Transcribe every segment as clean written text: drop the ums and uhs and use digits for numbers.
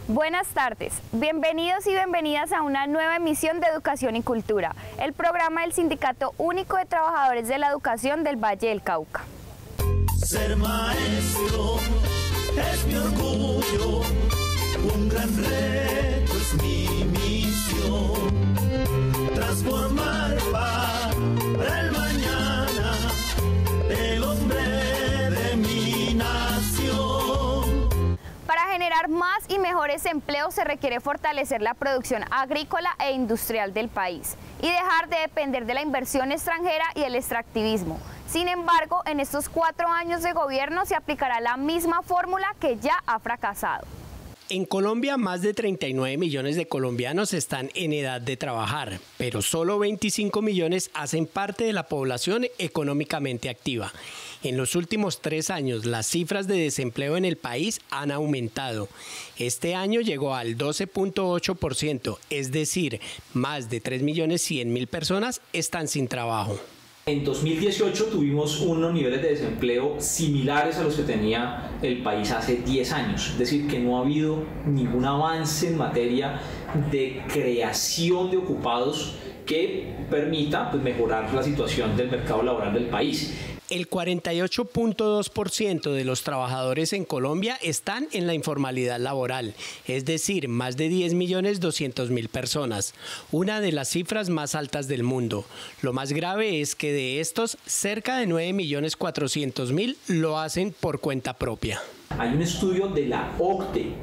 Buenas tardes, bienvenidos y bienvenidas a una nueva emisión de Educación y Cultura, el programa del Sindicato Único de Trabajadores de la Educación del Valle del Cauca. Ser maestro es mi orgullo, un gran reto es mi misión, transformar para el mañana el hombre de mi nación. Para generar más y mejores empleos se requiere fortalecer la producción agrícola e industrial del país y dejar de depender de la inversión extranjera y el extractivismo. Sin embargo, en estos 4 años de gobierno se aplicará la misma fórmula que ya ha fracasado. En Colombia, más de 39 millones de colombianos están en edad de trabajar, pero solo 25 millones hacen parte de la población económicamente activa. En los últimos 3 años, las cifras de desempleo en el país han aumentado. Este año llegó al 12.8%, es decir, más de 3.100.000 personas están sin trabajo. En 2018 tuvimos unos niveles de desempleo similares a los que tenía el país hace 10 años, es decir, que no ha habido ningún avance en materia de creación de ocupados que permita mejorar la situación del mercado laboral del país. El 48.2% de los trabajadores en Colombia están en la informalidad laboral, es decir, más de 10.200.000 personas, una de las cifras más altas del mundo. Lo más grave es que de estos, cerca de 9.400.000 lo hacen por cuenta propia. Hay un estudio de la OCDE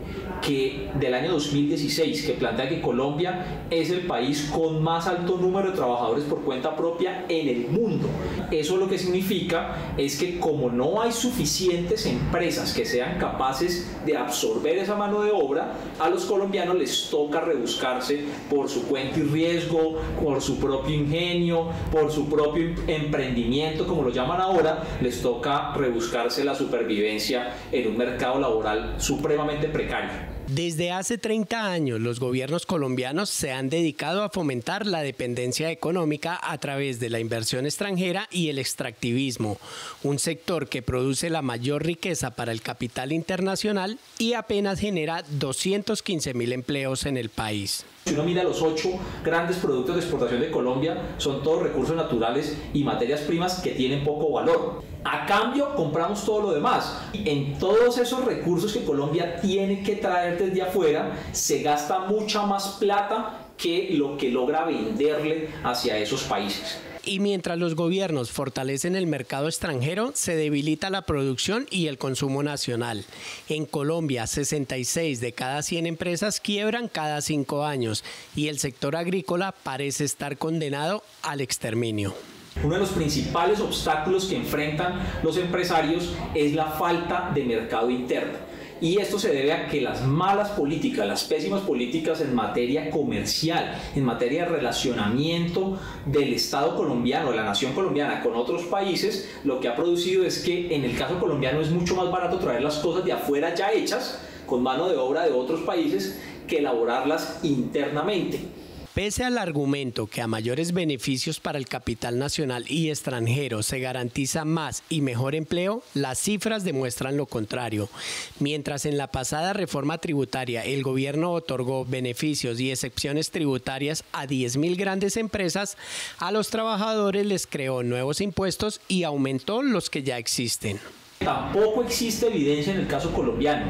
del año 2016 que plantea que Colombia es el país con más alto número de trabajadores por cuenta propia en el mundo. Eso lo que significa es que como no hay suficientes empresas que sean capaces de absorber esa mano de obra, a los colombianos les toca rebuscarse por su cuenta y riesgo, por su propio ingenio, por su propio emprendimiento, como lo llaman ahora, les toca rebuscarse la supervivencia en un mercado laboral supremamente precario. Desde hace 30 años, los gobiernos colombianos se han dedicado a fomentar la dependencia económica a través de la inversión extranjera y el extractivismo, un sector que produce la mayor riqueza para el capital internacional y apenas genera 215.000 empleos en el país. Si uno mira los 8 grandes productos de exportación de Colombia, son todos recursos naturales y materias primas que tienen poco valor. A cambio, compramos todo lo demás. En todos esos recursos que Colombia tiene que traer desde afuera, se gasta mucha más plata que lo que logra venderle hacia esos países. Y mientras los gobiernos fortalecen el mercado extranjero, se debilita la producción y el consumo nacional. En Colombia, 66 de cada 100 empresas quiebran cada 5 años y el sector agrícola parece estar condenado al exterminio. Uno de los principales obstáculos que enfrentan los empresarios es la falta de mercado interno. Y esto se debe a que las malas políticas, las pésimas políticas en materia comercial, en materia de relacionamiento del Estado colombiano, de la nación colombiana con otros países, lo que ha producido es que en el caso colombiano es mucho más barato traer las cosas de afuera ya hechas, con mano de obra de otros países, que elaborarlas internamente. Pese al argumento que a mayores beneficios para el capital nacional y extranjero se garantiza más y mejor empleo, las cifras demuestran lo contrario. Mientras en la pasada reforma tributaria el gobierno otorgó beneficios y excepciones tributarias a 10.000 grandes empresas, a los trabajadores les creó nuevos impuestos y aumentó los que ya existen. Tampoco existe evidencia en el caso colombiano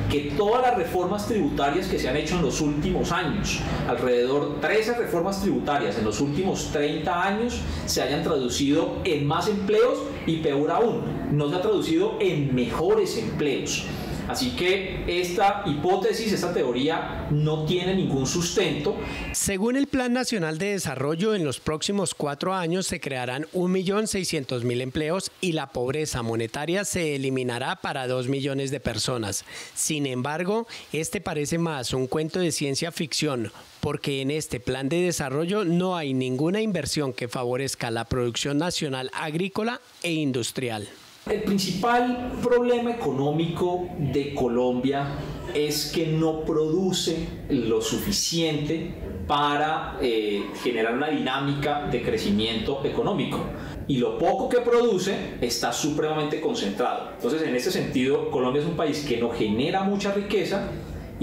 que todas las reformas tributarias que se han hecho en los últimos años, alrededor de 13 reformas tributarias en los últimos 30 años, se hayan traducido en más empleos y peor aún, no se ha traducido en mejores empleos. Así que esta hipótesis, esta teoría no tiene ningún sustento. Según el Plan Nacional de Desarrollo, en los próximos 4 años se crearán 1.600.000 empleos y la pobreza monetaria se eliminará para 2 millones de personas. Sin embargo, este parece más un cuento de ciencia ficción, porque en este plan de desarrollo no hay ninguna inversión que favorezca la producción nacional agrícola e industrial. El principal problema económico de Colombia es que no produce lo suficiente para generar una dinámica de crecimiento económico. Y lo poco que produce está supremamente concentrado. Entonces, en ese sentido, Colombia es un país que no genera mucha riqueza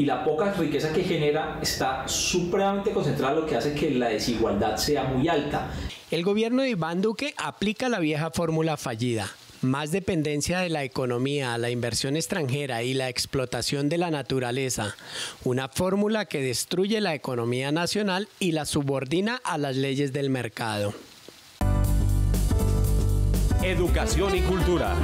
y la poca riqueza que genera está supremamente concentrada, lo que hace que la desigualdad sea muy alta. El gobierno de Iván Duque aplica la vieja fórmula fallida: más dependencia de la economía, la inversión extranjera y la explotación de la naturaleza. Una fórmula que destruye la economía nacional y la subordina a las leyes del mercado. Educación y cultura.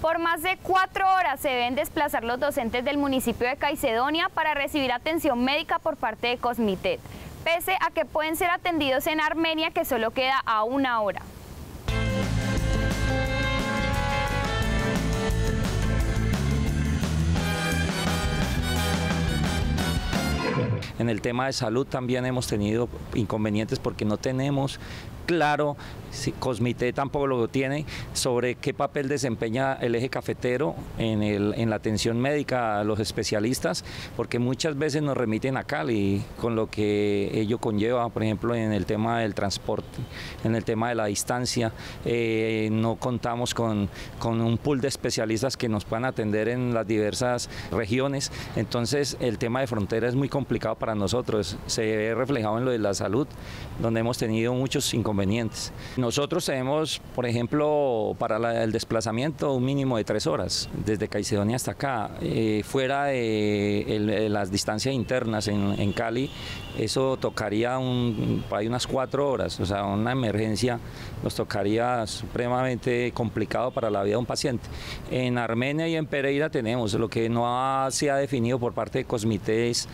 Por más de 4 horas se deben desplazar los docentes del municipio de Caicedonia para recibir atención médica por parte de Cosmitet, pese a que pueden ser atendidos en Armenia, que solo queda a 1 hora. En el tema de salud también hemos tenido inconvenientes porque no tenemos claro, si Cosmitet tampoco lo tiene, sobre qué papel desempeña el eje cafetero en la atención médica a los especialistas, porque muchas veces nos remiten a Cali, con lo que ello conlleva, por ejemplo, en el tema del transporte, en el tema de la distancia, no contamos con un pool de especialistas que nos puedan atender en las diversas regiones, entonces el tema de frontera es muy complicado para nosotros, se ve reflejado en lo de la salud, donde hemos tenido muchos inconvenientes. Nosotros tenemos, por ejemplo, para el desplazamiento un mínimo de 3 horas, desde Caicedonia hasta acá, fuera de las distancias internas en Cali, eso tocaría unas 4 horas, o sea, una emergencia nos tocaría supremamente complicado para la vida de un paciente. En Armenia y en Pereira tenemos, lo que no se ha definido por parte de Cosmitet es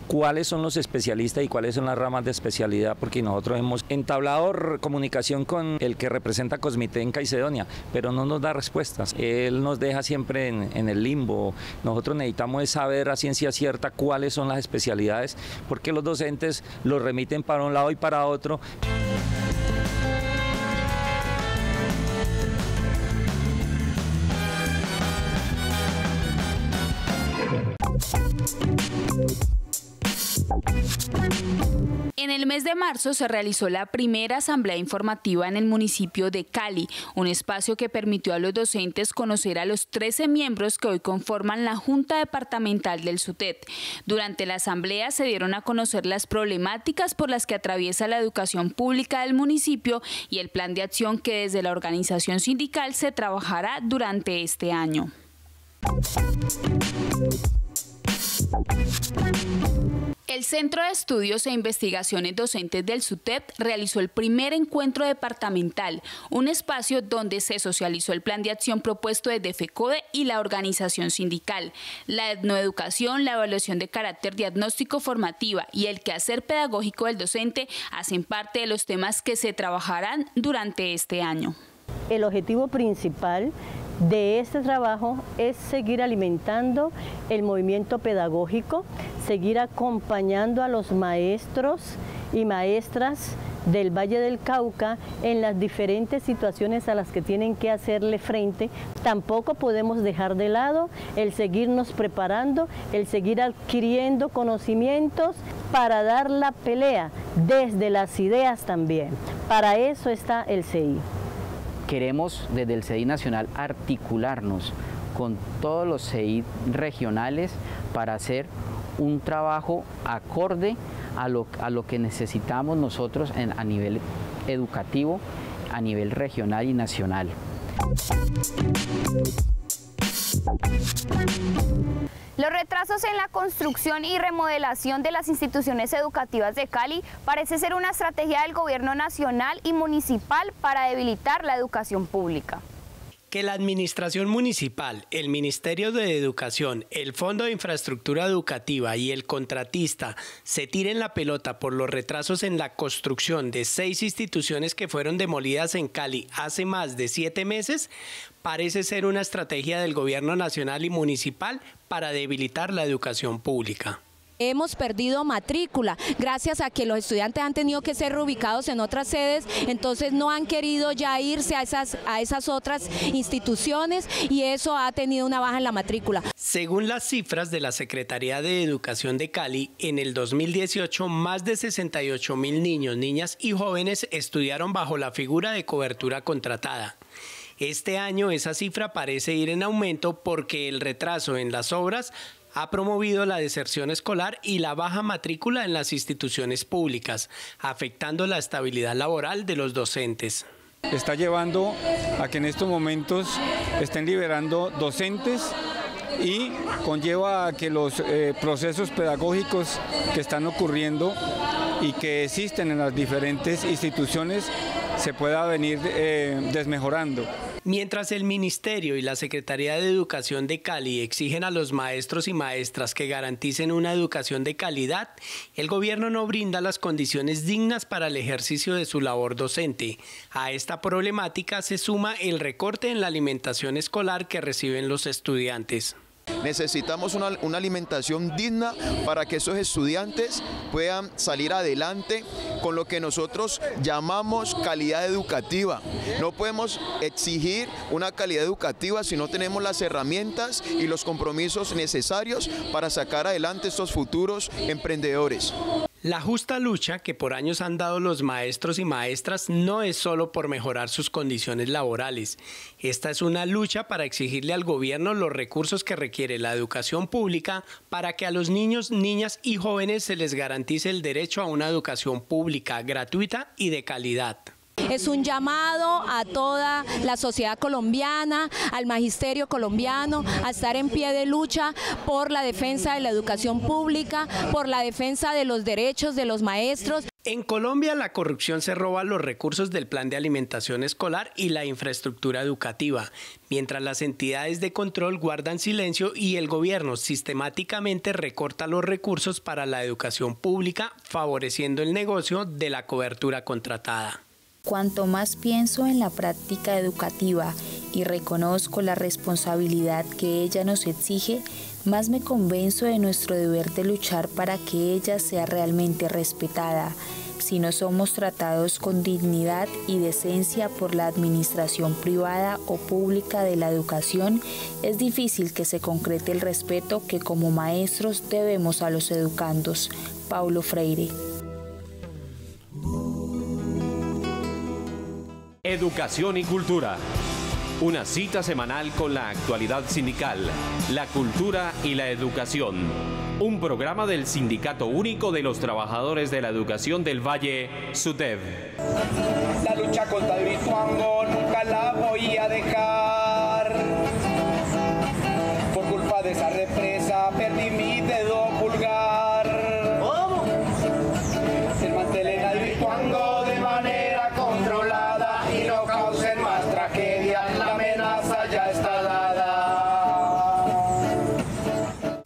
cuáles son los especialistas y cuáles son las ramas de especialidad, porque nosotros hemos entablado comunicación con el que representa Cosmitet en Caicedonia, pero no nos da respuestas. Él nos deja siempre en el limbo. Nosotros necesitamos saber a ciencia cierta cuáles son las especialidades, porque los docentes los remiten para un lado y para otro. En el mes de marzo se realizó la primera asamblea informativa en el municipio de Cali, un espacio que permitió a los docentes conocer a los 13 miembros que hoy conforman la Junta Departamental del SUTET. Durante la asamblea se dieron a conocer las problemáticas por las que atraviesa la educación pública del municipio y el plan de acción que desde la organización sindical se trabajará durante este año. El Centro de Estudios e Investigaciones Docentes del SUTET realizó el primer encuentro departamental, un espacio donde se socializó el plan de acción propuesto desde FECODE y la organización sindical. La etnoeducación, la evaluación de carácter diagnóstico formativa y el quehacer pedagógico del docente hacen parte de los temas que se trabajarán durante este año. El objetivo principal de este trabajo es seguir alimentando el movimiento pedagógico, seguir acompañando a los maestros y maestras del Valle del Cauca en las diferentes situaciones a las que tienen que hacerle frente. Tampoco podemos dejar de lado el seguirnos preparando, el seguir adquiriendo conocimientos para dar la pelea desde las ideas también. Para eso está el CEI. Queremos desde el CEI Nacional articularnos con todos los CEI regionales para hacer un trabajo acorde a lo que necesitamos nosotros a nivel educativo, a nivel regional y nacional. Los retrasos en la construcción y remodelación de las instituciones educativas de Cali parece ser una estrategia del gobierno nacional y municipal para debilitar la educación pública. Que la administración municipal, el Ministerio de Educación, el Fondo de Infraestructura Educativa y el contratista se tiren la pelota por los retrasos en la construcción de 6 instituciones que fueron demolidas en Cali hace más de 7 meses, parece ser una estrategia del gobierno nacional y municipal para debilitar la educación pública. Hemos perdido matrícula gracias a que los estudiantes han tenido que ser reubicados en otras sedes, entonces no han querido ya irse a esas otras instituciones y eso ha tenido una baja en la matrícula. Según las cifras de la Secretaría de Educación de Cali, en el 2018 más de 68.000 niños, niñas y jóvenes estudiaron bajo la figura de cobertura contratada. Este año esa cifra parece ir en aumento porque el retraso en las obras ha promovido la deserción escolar y la baja matrícula en las instituciones públicas, afectando la estabilidad laboral de los docentes. Está llevando a que en estos momentos estén liberando docentes y conlleva a que los procesos pedagógicos que están ocurriendo y que existen en las diferentes instituciones se pueda venir desmejorando. Mientras el Ministerio y la Secretaría de Educación de Cali exigen a los maestros y maestras que garanticen una educación de calidad, el gobierno no brinda las condiciones dignas para el ejercicio de su labor docente. A esta problemática se suma el recorte en la alimentación escolar que reciben los estudiantes. Necesitamos una alimentación digna para que esos estudiantes puedan salir adelante con lo que nosotros llamamos calidad educativa. No podemos exigir una calidad educativa si no tenemos las herramientas y los compromisos necesarios para sacar adelante estos futuros emprendedores. La justa lucha que por años han dado los maestros y maestras no es solo por mejorar sus condiciones laborales. Esta es una lucha para exigirle al gobierno los recursos que requiere la educación pública para que a los niños, niñas y jóvenes se les garantice el derecho a una educación pública, gratuita y de calidad. Es un llamado a toda la sociedad colombiana, al magisterio colombiano, a estar en pie de lucha por la defensa de la educación pública, por la defensa de los derechos de los maestros. En Colombia, la corrupción se roba los recursos del plan de alimentación escolar y la infraestructura educativa, mientras las entidades de control guardan silencio y el gobierno sistemáticamente recorta los recursos para la educación pública, favoreciendo el negocio de la cobertura contratada. Cuanto más pienso en la práctica educativa y reconozco la responsabilidad que ella nos exige, más me convenzo de nuestro deber de luchar para que ella sea realmente respetada. Si no somos tratados con dignidad y decencia por la administración privada o pública de la educación, es difícil que se concrete el respeto que como maestros debemos a los educandos. Paulo Freire. Educación y cultura. Una cita semanal con la actualidad sindical, la cultura y la educación. Un programa del Sindicato Único de los Trabajadores de la Educación del Valle, SUTEV. La lucha contra Hidroituango nunca la voy a dejar. Por culpa de esa represa perdí mi dedo pulgar. ¿Cómo? Se mantén a Hidroituango de manera controlada y no causen más tragedia, la amenaza ya está dada.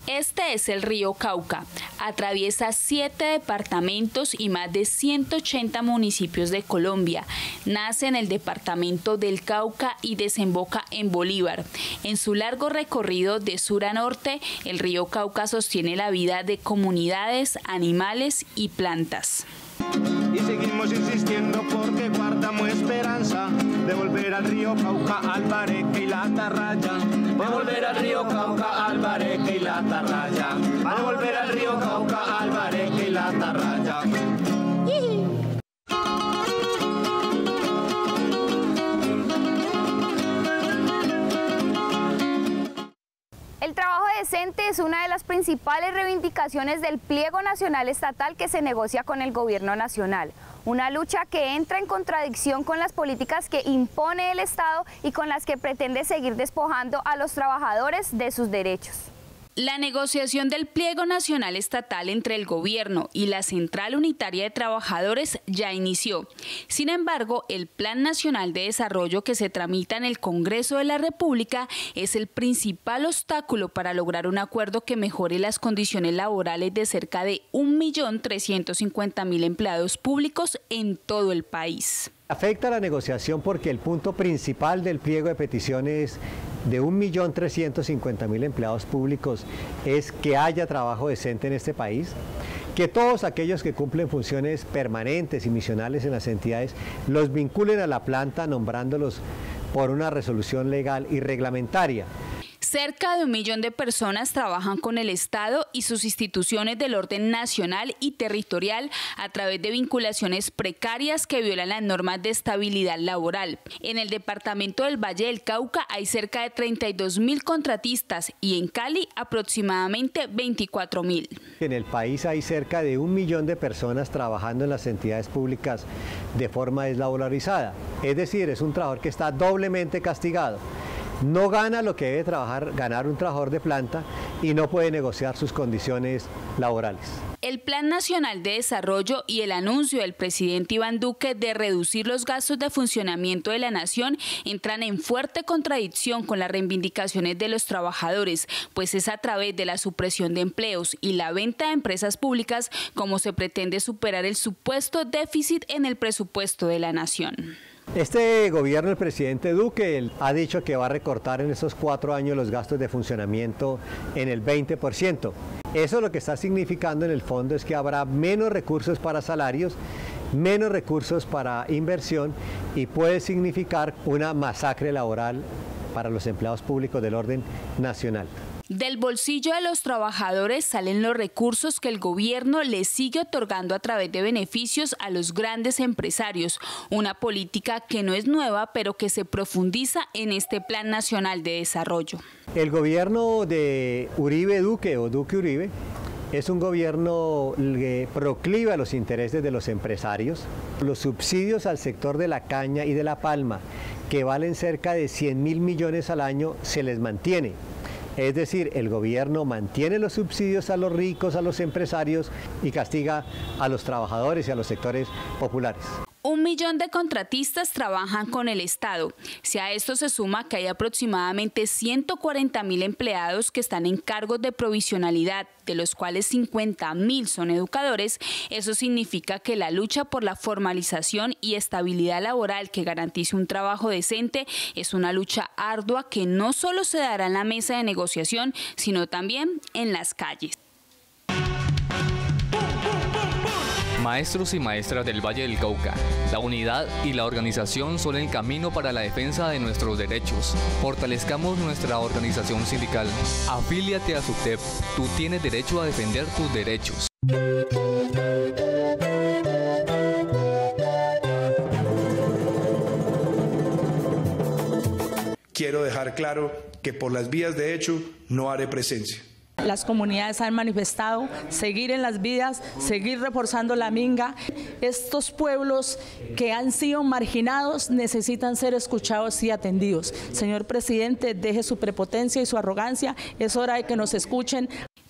Este es el río Cauca. Atraviesa 7 departamentos y más de 180 municipios de Colombia. Nace en el departamento del Cauca y desemboca en Bolívar. En su largo recorrido de sur a norte, el río Cauca sostiene la vida de comunidades, animales y plantas. Y seguimos insistiendo porque guardamos esperanza de volver al río Cauca, al Bareque y la Atarraya. De volver al río Cauca, al Bareque y la Atarraya. De volver al río Cauca, al Bareque y la Atarraya. El trabajo decente es una de las principales reivindicaciones del pliego nacional estatal que se negocia con el gobierno nacional. Una lucha que entra en contradicción con las políticas que impone el Estado y con las que pretende seguir despojando a los trabajadores de sus derechos. La negociación del pliego nacional estatal entre el gobierno y la Central Unitaria de Trabajadores ya inició. Sin embargo, el Plan Nacional de Desarrollo que se tramita en el Congreso de la República es el principal obstáculo para lograr un acuerdo que mejore las condiciones laborales de cerca de 1.350.000 empleados públicos en todo el país. Afecta la negociación porque el punto principal del pliego de peticiones de 1.350.000 empleados públicos es que haya trabajo decente en este país, que todos aquellos que cumplen funciones permanentes y misionales en las entidades los vinculen a la planta nombrándolos por una resolución legal y reglamentaria. Cerca de 1 millón de personas trabajan con el Estado y sus instituciones del orden nacional y territorial a través de vinculaciones precarias que violan las normas de estabilidad laboral. En el departamento del Valle del Cauca hay cerca de 32.000 contratistas y en Cali aproximadamente 24.000. En el país hay cerca de 1 millón de personas trabajando en las entidades públicas de forma deslaborizada. Es decir, es un trabajador que está doblemente castigado. No gana lo que debe ganar un trabajador de planta y no puede negociar sus condiciones laborales. El Plan Nacional de Desarrollo y el anuncio del presidente Iván Duque de reducir los gastos de funcionamiento de la nación entran en fuerte contradicción con las reivindicaciones de los trabajadores, pues es a través de la supresión de empleos y la venta de empresas públicas como se pretende superar el supuesto déficit en el presupuesto de la nación. Este gobierno, el presidente Duque, ha dicho que va a recortar en estos 4 años los gastos de funcionamiento en el 20%. Eso lo que está significando en el fondo es que habrá menos recursos para salarios, menos recursos para inversión y puede significar una masacre laboral para los empleados públicos del orden nacional. Del bolsillo de los trabajadores salen los recursos que el gobierno les sigue otorgando a través de beneficios a los grandes empresarios, una política que no es nueva, pero que se profundiza en este Plan Nacional de Desarrollo. El gobierno de Uribe Duque o Duque Uribe es un gobierno que procliva a los intereses de los empresarios. Los subsidios al sector de la caña y de la palma, que valen cerca de 100.000 millones al año, se les mantiene. Es decir, el gobierno mantiene los subsidios a los ricos, a los empresarios y castiga a los trabajadores y a los sectores populares. 1 millón de contratistas trabajan con el Estado. Si a esto se suma que hay aproximadamente 140.000 empleados que están en cargos de provisionalidad, de los cuales 50.000 son educadores, eso significa que la lucha por la formalización y estabilidad laboral que garantice un trabajo decente es una lucha ardua que no solo se dará en la mesa de negociación, sino también en las calles. Maestros y maestras del Valle del Cauca, la unidad y la organización son el camino para la defensa de nuestros derechos. Fortalezcamos nuestra organización sindical. Afíliate a SUTEP. Tú tienes derecho a defender tus derechos. Quiero dejar claro que por las vías de hecho no haré presencia. Las comunidades han manifestado seguir en las vías, seguir reforzando la minga. Estos pueblos que han sido marginados necesitan ser escuchados y atendidos. Señor presidente, deje su prepotencia y su arrogancia. Es hora de que nos escuchen.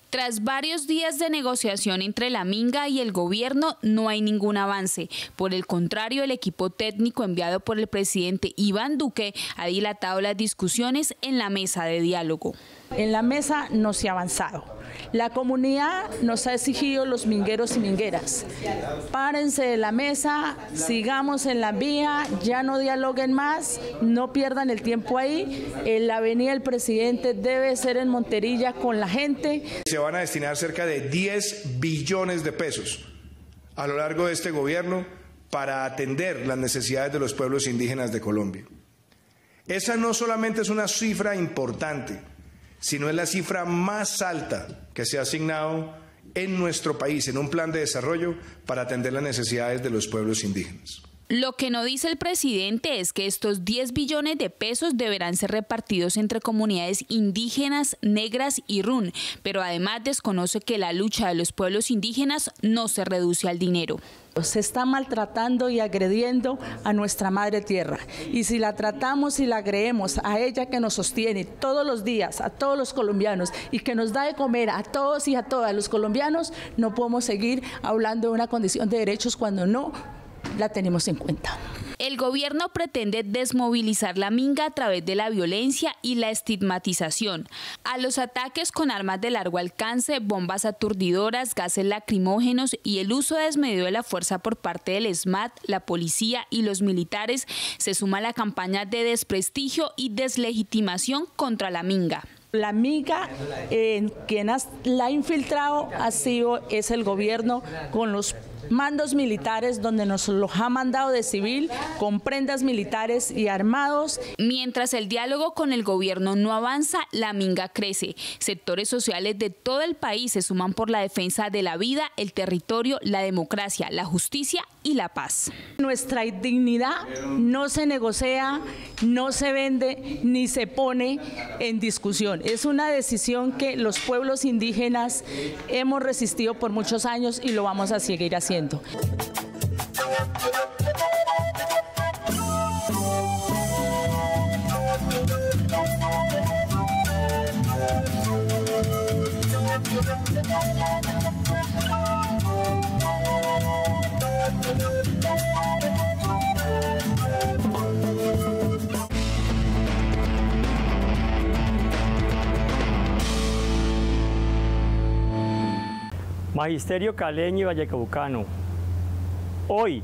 Tras varios días de negociación entre la minga y el gobierno, no hay ningún avance. Por el contrario, el equipo técnico enviado por el presidente Iván Duque ha dilatado las discusiones en la mesa de diálogo. En la mesa no se ha avanzado. La comunidad nos ha exigido los mingueros y mingueras. Párense de la mesa, sigamos en la vía, ya no dialoguen más, no pierdan el tiempo ahí. La avenida del presidente debe ser en Monterilla con la gente. Se van a destinar cerca de 10 billones de pesos a lo largo de este gobierno para atender las necesidades de los pueblos indígenas de Colombia. Esa no solamente es una cifra importante, sino es la cifra más alta que se ha asignado en nuestro país en un plan de desarrollo para atender las necesidades de los pueblos indígenas. Lo que no dice el presidente es que estos 10 billones de pesos deberán ser repartidos entre comunidades indígenas, negras y run, pero además desconoce que la lucha de los pueblos indígenas no se reduce al dinero. Se está maltratando y agrediendo a nuestra madre tierra, y si la tratamos y la agredemos a ella que nos sostiene todos los días, a todos los colombianos, y que nos da de comer a todos y a todas los colombianos, no podemos seguir hablando de una condición de derechos cuando no la tenemos en cuenta. El gobierno pretende desmovilizar la minga a través de la violencia y la estigmatización. A los ataques con armas de largo alcance, bombas aturdidoras, gases lacrimógenos y el uso desmedido de la fuerza por parte del SMAT, la policía y los militares, se suma la campaña de desprestigio y deslegitimación contra la minga. La minga, quien la ha infiltrado es el gobierno con los mandos militares donde nos los ha mandado de civil con prendas militares y armados. Mientras el diálogo con el gobierno no avanza, la minga crece. Sectores sociales de todo el país se suman por la defensa de la vida, el territorio, la democracia, la justicia y la paz. Nuestra dignidad no se negocia, no se vende ni se pone en discusión. Es una decisión que los pueblos indígenas hemos resistido por muchos años y lo vamos a seguir haciendo. Magisterio caleño y vallecaucano, hoy,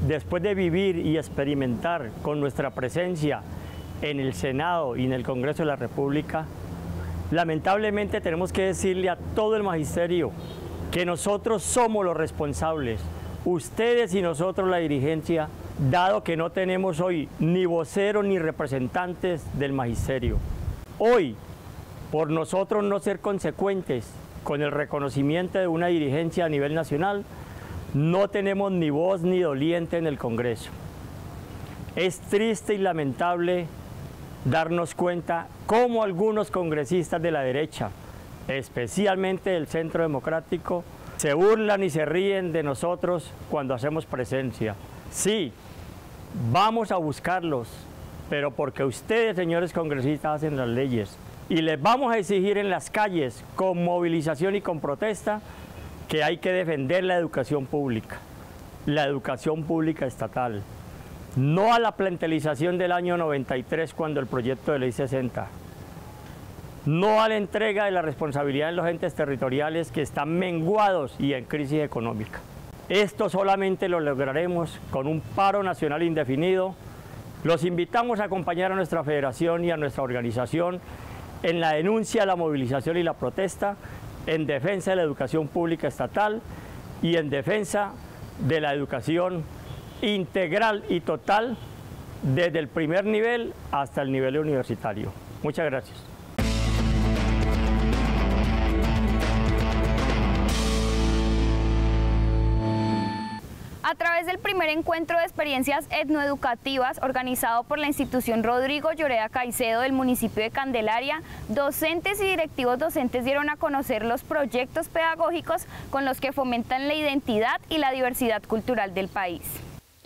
después de vivir y experimentar con nuestra presencia en el Senado y en el Congreso de la República, lamentablemente tenemos que decirle a todo el magisterio que nosotros somos los responsables, ustedes y nosotros la dirigencia, dado que no tenemos hoy ni voceros ni representantes del magisterio. Hoy, por nosotros no ser consecuentes con el reconocimiento de una dirigencia a nivel nacional, no tenemos ni voz ni doliente en el Congreso. Es triste y lamentable darnos cuenta cómo algunos congresistas de la derecha, especialmente del Centro Democrático, se burlan y se ríen de nosotros cuando hacemos presencia. Sí, vamos a buscarlos, pero porque ustedes, señores congresistas, hacen las leyes. Y les vamos a exigir en las calles, con movilización y con protesta, que hay que defender la educación pública estatal. No a la plantelización del año 93 cuando el proyecto de ley 60. No a la entrega de la responsabilidad en los entes territoriales que están menguados y en crisis económica. Esto solamente lo lograremos con un paro nacional indefinido. Los invitamos a acompañar a nuestra federación y a nuestra organización en la denuncia, la movilización y la protesta, en defensa de la educación pública estatal y en defensa de la educación integral y total desde el primer nivel hasta el nivel universitario. Muchas gracias. A través del primer encuentro de experiencias etnoeducativas organizado por la institución Rodrigo Lloreda Caicedo del municipio de Candelaria, docentes y directivos docentes dieron a conocer los proyectos pedagógicos con los que fomentan la identidad y la diversidad cultural del país.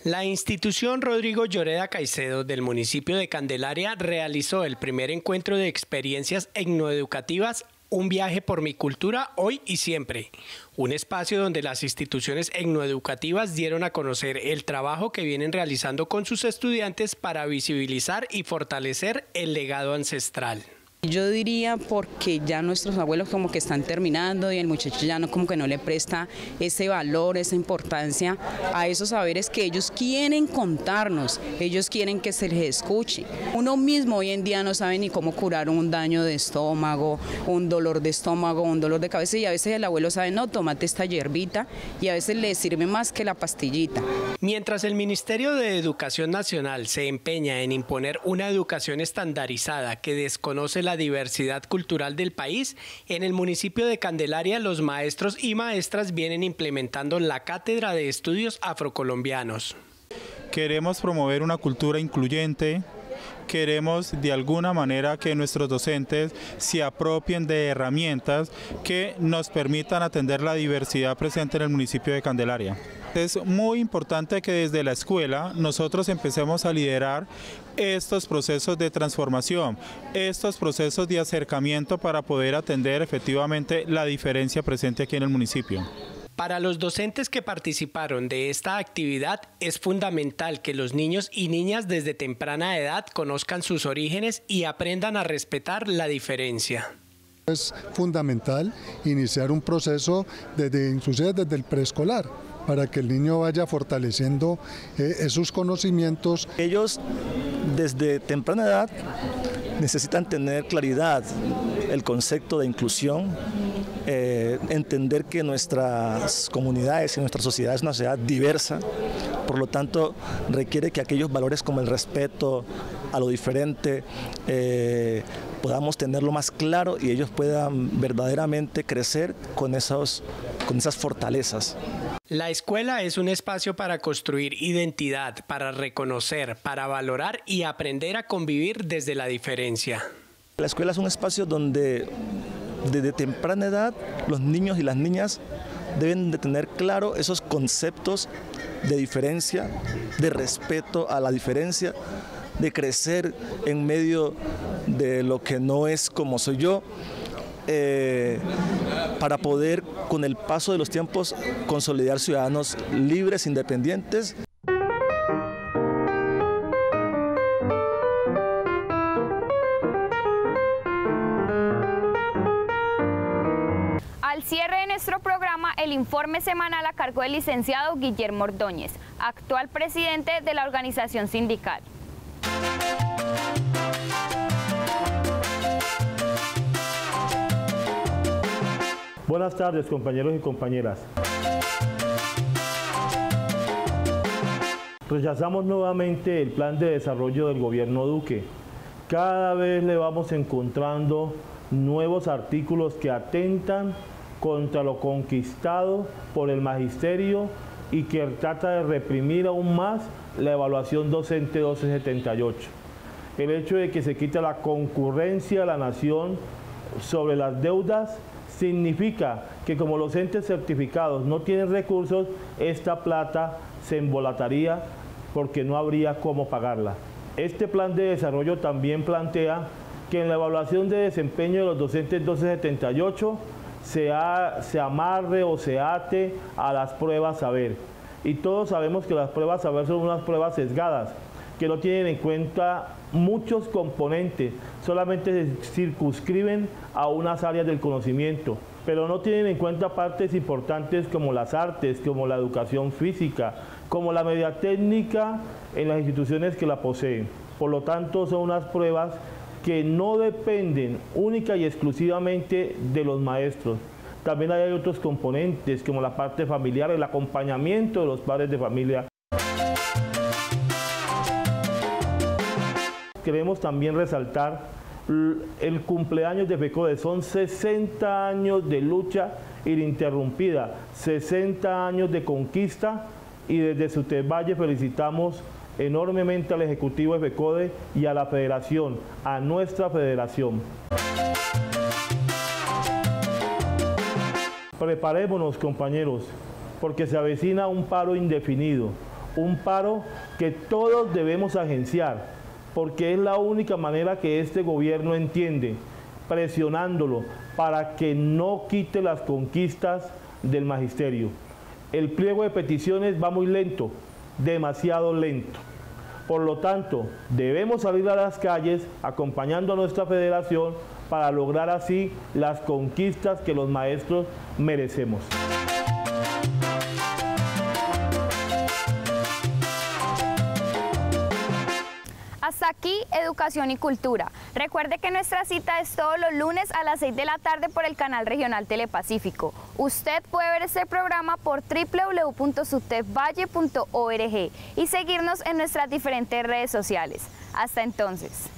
La institución Rodrigo Lloreda Caicedo del municipio de Candelaria realizó el primer encuentro de experiencias etnoeducativas Un viaje por mi cultura, hoy y siempre. Un espacio donde las instituciones etnoeducativas dieron a conocer el trabajo que vienen realizando con sus estudiantes para visibilizar y fortalecer el legado ancestral. Yo diría porque ya nuestros abuelos como que están terminando y el muchacho ya no como que no le presta ese valor, esa importancia a esos saberes que ellos quieren contarnos, ellos quieren que se les escuche. Uno mismo hoy en día no sabe ni cómo curar un daño de estómago, un dolor de estómago, un dolor de cabeza, y a veces el abuelo sabe, no, tómate esta hierbita, y a veces le sirve más que la pastillita. Mientras el Ministerio de Educación Nacional se empeña en imponer una educación estandarizada que desconoce la diversidad cultural del país, en el municipio de Candelaria los maestros y maestras vienen implementando la Cátedra de Estudios Afrocolombianos. Queremos promover una cultura incluyente. Queremos de alguna manera que nuestros docentes se apropien de herramientas que nos permitan atender la diversidad presente en el municipio de Candelaria. Es muy importante que desde la escuela nosotros empecemos a liderar estos procesos de transformación, estos procesos de acercamiento para poder atender efectivamente la diferencia presente aquí en el municipio. Para los docentes que participaron de esta actividad, es fundamental que los niños y niñas desde temprana edad conozcan sus orígenes y aprendan a respetar la diferencia. Es fundamental iniciar un proceso inclusive desde el preescolar, para que el niño vaya fortaleciendo esos conocimientos. Ellos desde temprana edad necesitan tener claridad el concepto de inclusión, entender que nuestras comunidades y nuestra sociedad es una sociedad diversa, por lo tanto requiere que aquellos valores como el respeto a lo diferente podamos tenerlo más claro y ellos puedan verdaderamente crecer con esas fortalezas. La escuela es un espacio para construir identidad, para reconocer, para valorar y aprender a convivir desde la diferencia. La escuela es un espacio donde desde temprana edad los niños y las niñas deben de tener claro esos conceptos de diferencia, de respeto a la diferencia, de crecer en medio de lo que no es como soy yo, para poder con el paso de los tiempos consolidar ciudadanos libres, independientes. Al cierre de nuestro programa, el informe semanal a cargo del licenciado Guillermo Ordóñez, actual presidente de la organización sindical. Buenas tardes, compañeros y compañeras. Rechazamos nuevamente el plan de desarrollo del gobierno Duque. Cada vez le vamos encontrando nuevos artículos que atentan contra lo conquistado por el magisterio y que trata de reprimir aún más la evaluación docente 1278. El hecho de que se quita la concurrencia a la nación sobre las deudas significa que como los entes certificados no tienen recursos, esta plata se embolataría porque no habría cómo pagarla. Este plan de desarrollo también plantea que en la evaluación de desempeño de los docentes 1278 se amarre o se ate a las pruebas saber. Y todos sabemos que las pruebas saber son unas pruebas sesgadas, que no tienen en cuenta muchos componentes, solamente se circunscriben a unas áreas del conocimiento, pero no tienen en cuenta partes importantes como las artes, como la educación física, como la media técnica en las instituciones que la poseen. Por lo tanto, son unas pruebas que no dependen única y exclusivamente de los maestros. También hay otros componentes como la parte familiar, el acompañamiento de los padres de familia. Queremos también resaltar el cumpleaños de FECODE. Son 60 años de lucha ininterrumpida, 60 años de conquista, y desde Suteb Valle felicitamos enormemente al Ejecutivo de FECODE y a la Federación, a nuestra Federación. Preparémonos, compañeros, porque se avecina un paro indefinido, un paro que todos debemos agenciar, porque es la única manera que este gobierno entiende, presionándolo para que no quite las conquistas del magisterio. El pliego de peticiones va muy lento, demasiado lento. Por lo tanto, debemos salir a las calles acompañando a nuestra federación para lograr así las conquistas que los maestros merecemos. Hasta aquí Educación y Cultura. Recuerde que nuestra cita es todos los lunes a las 6 de la tarde por el canal regional Telepacífico. Usted puede ver este programa por www.sutebvalle.org y seguirnos en nuestras diferentes redes sociales. Hasta entonces.